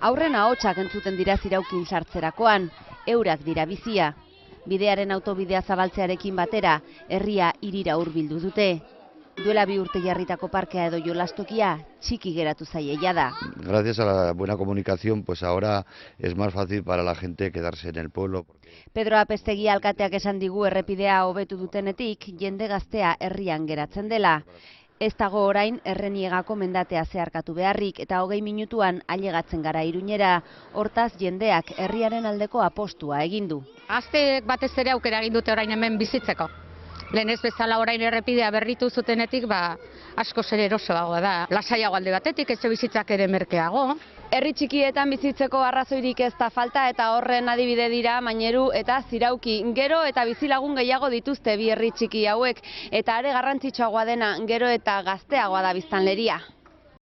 Aurren ahotsak entzuten dira Ziraukin sartzerakoan, eurak dira bizia. Bidearen autobidea zabaltzearekin batera, herria hirira hurbildu dute. Duela 2 urte jarritako parkea edo jolastokia txiki geratu zaie jada. Gracias a la buena comunicación, pues ahora es más fácil para la gente quedarse en el pueblo. Pedro Apestegi alkateak esan digu errepidea hobetu dutenetik, jende gaztea herrian geratzen dela. Ez dago orain Erreniegako mendatea zeharkatu beharrik eta 20 minutuan ailegatzen gara Iruñera. Hortaz jendeak herriaren aldeko apostua egin du. Gazteek batez ere aukera egin dute orain hemen bizitzeko. Lehen ez bezala orain errepidea berritu zutenetik, asko zer erosoagoa da. Lasaiago alde batetik, etxe bizitzak ere merkeago. Herri txikietan bizitzeko arrazoirik ez da falta eta horren adibide dira Maineru eta Zirauki. Gero eta bizilagun gehiago dituzte bi herri txiki hauek eta are garrantzitsuagoa dena, gero eta gazteagoa da biztanleria.